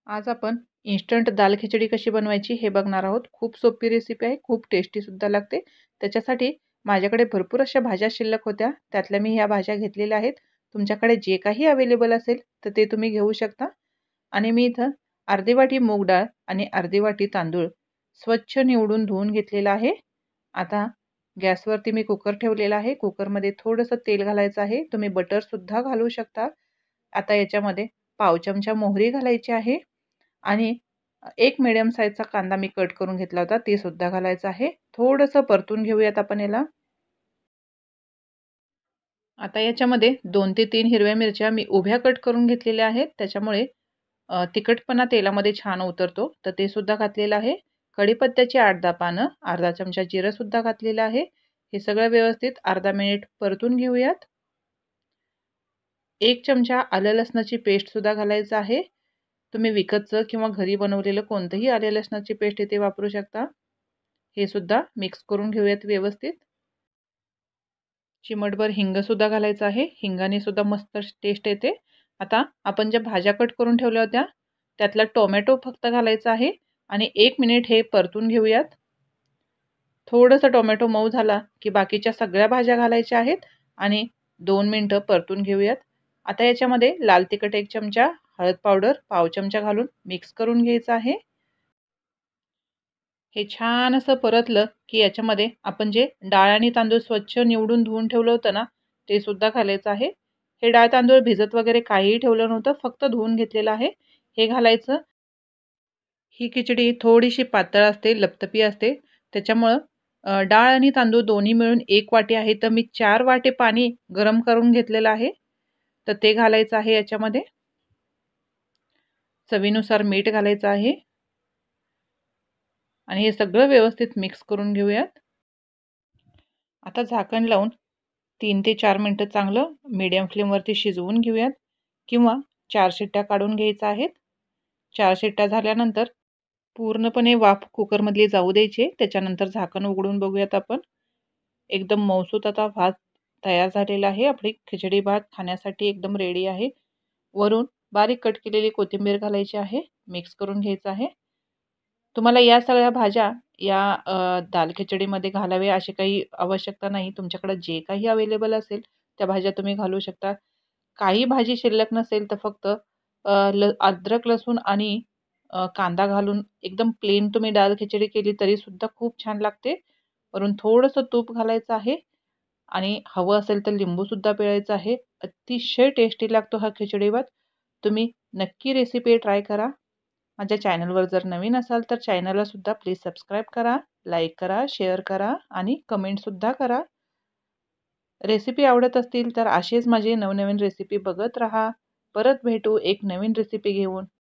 आज आपण इन्स्टंट दाल खिचडी कशी बनवायची हे बघणार आहोत। खूप सोपी रेसिपी आहे, खूप टेस्टी सुद्धा लागते। त्याच्यासाठी माझ्याकडे भरपूर अशा भाज्या शिल्लक होत्या, त्यातल्या मी ह्या भाज्या घेतलेल्या आहेत। तुमच्याकडे जे काही अवेलेबल असेल तर ते तुम्ही घेऊ शकता। आणि मी इथं अर्धी वाटी मूग डाळ आणि अर्धी वाटी तांदूळ स्वच्छ निवडून धुवून घेतलेला आहे। आता गॅसवरती मी कुकर ठेवलेला आहे। कुकरमध्ये थोडंसं तेल घालायचं आहे, तुम्ही बटर सुद्धा घालू शकता। आता याच्यामध्ये पाव चमचा मोहरी घालायची आहे आणि एक मीडियम साईजचा कांदा मी कट करून घेतला होता, ते सुद्धा घालायचं आहे। थोडंसं परतून घेऊयात आपण याला। आता याच्यामध्ये 2 ते 3 हिरव्या मिरच्या मी उभ्या कट करून घेतलेल्या आहेत, त्याच्यामुळे तिखटपणा तेलामध्ये छान उतरतो, तर ते सुद्धा घातलेलं आहे। कढीपत्त्याची 8-10 पानं, अर्धा चमचा जिरं सुद्धा घातलेलं आहे। हे सगळं व्यवस्थित अर्धा मिनिट परतून घेऊयात। 1 चमचा आलं लसणाची पेस्ट सुद्धा घालायचं आहे। तुम्ही विकतचं किंवा घरी बनवलेलं कोणतंही आलं लसणाची पेस्ट इथे वापरू शकता। हे सुद्धा मिक्स करून घेऊयात व्यवस्थित। चिमटभर हिंग सुद्धा घालायचं आहे, हिंगाने सुद्धा मस्त टेस्ट येते। आता आपण ज्या भाज्या कट करून ठेवल्या होत्या त्यातला टोमॅटो फक्त घालायचा आहे आणि 1 मिनिट हे परतून घेऊयात। थोडंसं टोमॅटो मऊ झाला की बाकीच्या सगळ्या भाज्या घालायच्या आहेत आणि 2 मिनिटं परतून घेऊयात। आता याच्यामध्ये लाल तिखट 1 चमचा, हळद पावडर पाव चमचा घालून मिक्स करून घ्यायचं आहे। हे छान असं परतलं की याच्यामध्ये आपण जे डाळ आणि तांदूळ स्वच्छ निवडून धुवून ठेवलं होतं ना, ते सुद्धा घालायचं आहे। हे डाळ तांदूळ भिजत वगैरे काहीही ठेवलं नव्हतं, फक्त धुवून घेतलेलं आहे, हे घालायचं। ही खिचडी थोडीशी पातळ असते, लपतपी असते, त्याच्यामुळं डाळ आणि तांदूळ दोन्ही मिळून 1 वाटी आहे, तर मी 4 वाटी पाणी गरम करून घेतलेलं आहे, तर ते घालायचं आहे याच्यामध्ये। चवीनुसार मीठ घालायचं आहे आणि हे सगळं व्यवस्थित मिक्स करून घेऊयात। आता झाकण लावून 3 ते 4 मिनिटं चांगलं मीडियम फ्लेमवरती शिजवून घेऊयात किंवा 4 शिट्ट्या काढून घ्यायच्या आहेत। 4 शिट्ट्या झाल्यानंतर पूर्णपणे वाफ कुकरमधली जाऊ द्यायची, त्याच्यानंतर झाकण उघडून बघूयात आपण। एकदम मऊसूत आता भात तयार झालेला आहे। आपली खिचडी भात खाण्यासाठी एकदम रेडी आहे। वरून बारीक कट केलेली कोथिंबीर घालायची आहे, मिक्स करून घ्यायचं आहे। तुम्हाला या सगळ्या भाज्या या दाल खिचडीमध्ये घालावे अशी काही आवश्यकता नाही, तुमच्याकडे जे काही अवेलेबल असेल त्या भाज्या तुम्ही घालू शकता। काही भाजी शिल्लक नसेल तर फक्त अद्रक लसूण आणि कांदा घालून एकदम प्लेन तुम्ही दाल खिचडी केली तरी सुद्धा खूप छान लागते। वरून थोडंसं तूप घालायचं आहे आणि हवं असेल तर लिंबू सुद्धा पिळायचं आहे। अतिशय टेस्टी लागतो हा खिचडी भात। तुम्ही नक्की रेसिपी ट्राय करा। माझ्या चॅनलवर जर नवीन असाल तर चॅनलला सुद्धा प्लीज सबस्क्राईब करा, लाईक करा, शेअर करा आणि कमेंट सुद्धा करा। रेसिपी आवडत असतील तर असेच माझे नवनवीन रेसिपी बघत राहा। परत भेटू एक नवीन रेसिपी घेऊन।